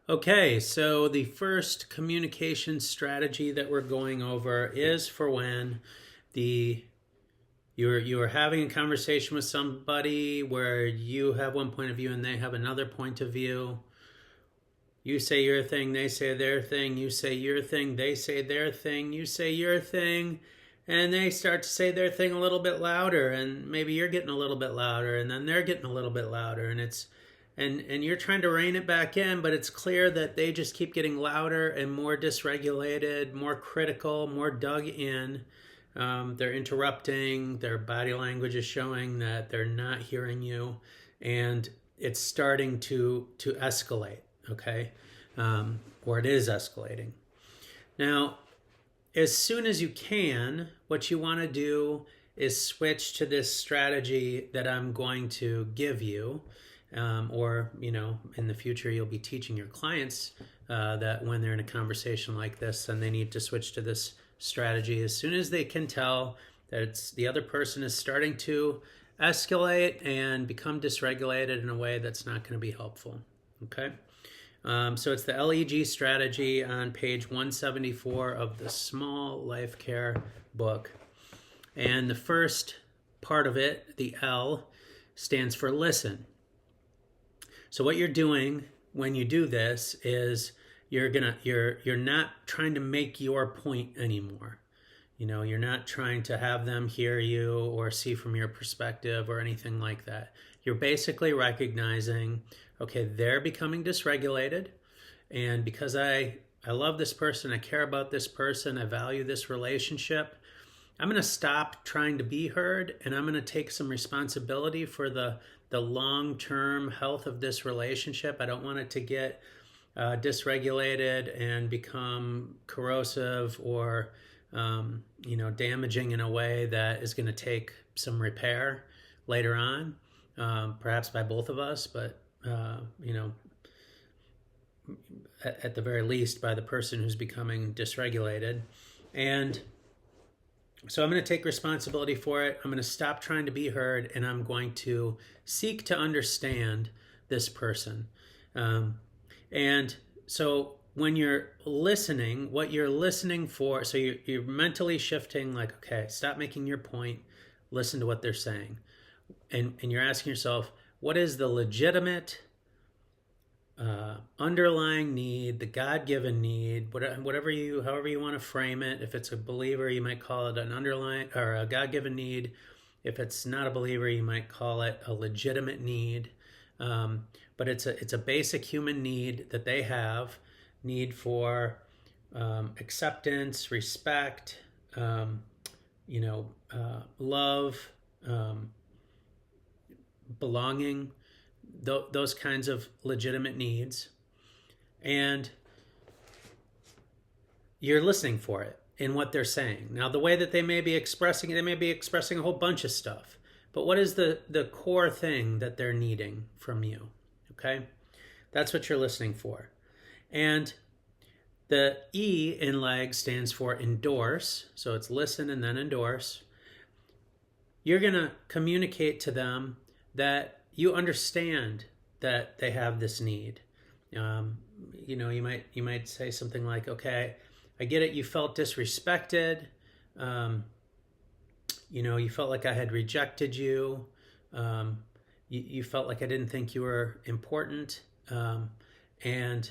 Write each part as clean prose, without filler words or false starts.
Okay, so the first communication strategy that we're going over is for when the you're having a conversation with somebody where you have one point of view and they have another point of view. You say your thing, they say their thing, you say your thing, they say their thing, you say your thing, and they start to say their thing a little bit louder, and maybe you're getting a little bit louder, and then they're getting a little bit louder, and you're trying to rein it back in, but it's clear that they just keep getting louder and more dysregulated, more critical, more dug in. They're interrupting, their body language is showing that they're not hearing you, and it's starting to escalate, okay? Or it is escalating. Now, as soon as you can, what you want to do is switch to this strategy that I'm going to give you. Or, in the future, you'll be teaching your clients that when they're in a conversation like this, then they need to switch to this strategy as soon as they can tell that the other person is starting to escalate and become dysregulated in a way that's not going to be helpful. Okay? So it's the LEG strategy on page 174 of the Small Life Care book. And the first part of it, the L, stands for listen. So what you're doing when you do this is you're not trying to make your point anymore. You're not trying to have them hear you or see from your perspective or anything like that. You're basically recognizing, okay, they're becoming dysregulated, and because I love this person, I care about this person, I value this relationship, I'm going to stop trying to be heard, and I'm going to take some responsibility for the long-term health of this relationship. I don't want it to get dysregulated and become corrosive or damaging in a way that is going to take some repair later on, perhaps by both of us, but at the very least by the person who's becoming dysregulated. And so I'm going to take responsibility for it. I'm going to stop trying to be heard, and I'm going to seek to understand this person. And so when you're listening, what you're listening for, so you're mentally shifting like, okay, stop making your point, listen to what they're saying. And you're asking yourself, what is the legitimate underlying need, the God-given need, however you want to frame it. If it's a believer, you might call it an underlying or a God-given need. If it's not a believer, you might call it a legitimate need. But it's a basic human need that they have, need for acceptance, respect, love, belonging, those kinds of legitimate needs. And you're listening for it in what they're saying. Now, the way that they may be expressing it, they may be expressing a whole bunch of stuff. But what is the core thing that they're needing from you? Okay? That's what you're listening for. And the E in LEG stands for endorse. So it's listen and then endorse. You're going to communicate to them that you understand that they have this need. You might say something like, okay, I get it. You felt disrespected. You felt like I had rejected you. You felt like I didn't think you were important. And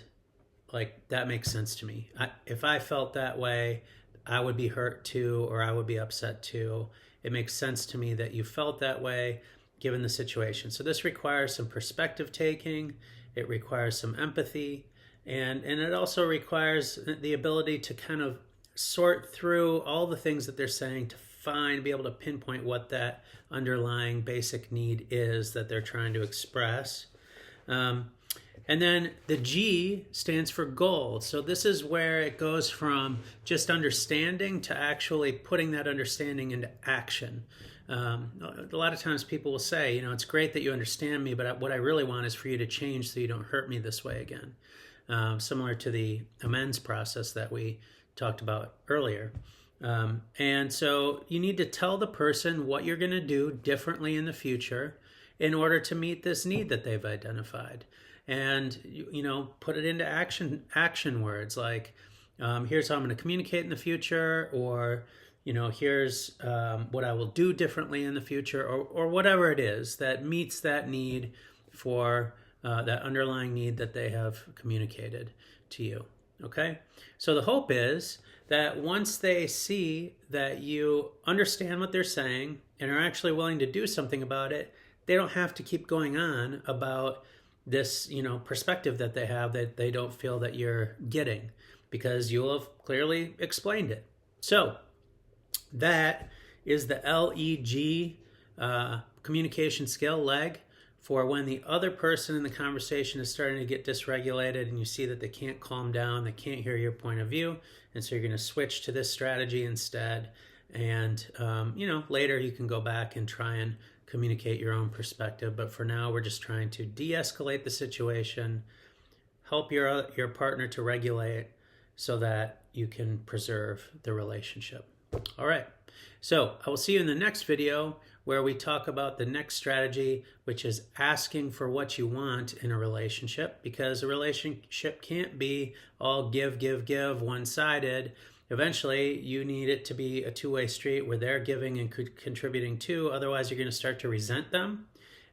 like, that makes sense to me. If I felt that way, I would be hurt too, or I would be upset too. It makes sense to me that you felt that way given the situation. So this requires some perspective taking. It requires some empathy. And it also requires the ability to kind of sort through all the things that they're saying to be able to pinpoint what that underlying basic need is that they're trying to express. And then the G stands for goal. So this is where it goes from just understanding to actually putting that understanding into action. A lot of times people will say, it's great that you understand me, but what I really want is for you to change so you don't hurt me this way again. Similar to the amends process that we talked about earlier. And so you need to tell the person what you're going to do differently in the future in order to meet this need that they've identified. and put it into action words like, here's how I'm going to communicate in the future, or here's what I will do differently in the future, or whatever it is that meets that need for that underlying need that they have communicated to you. Okay? So the hope is that once they see that you understand what they're saying and are actually willing to do something about it, they don't have to keep going on about this, perspective that they have that they don't feel that you're getting, because you'll have clearly explained it. So that is the LEG communication skill leg for when the other person in the conversation is starting to get dysregulated and you see that they can't calm down, they can't hear your point of view, and so you're going to switch to this strategy instead. And later you can go back and try and communicate your own perspective, but for now we're just trying to de-escalate the situation, help your partner to regulate so that you can preserve the relationship. All right, so I will see you in the next video where we talk about the next strategy, which is asking for what you want in a relationship, because a relationship can't be all give, one-sided. Eventually, you need it to be a two-way street where they're giving and contributing too. Otherwise, you're going to start to resent them,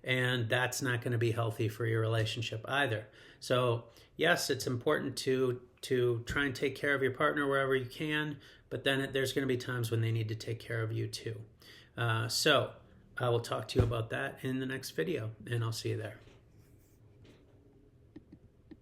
and that's not going to be healthy for your relationship either. So yes, it's important to try and take care of your partner wherever you can, but then there's going to be times when they need to take care of you too. So I will talk to you about that in the next video, and I'll see you there.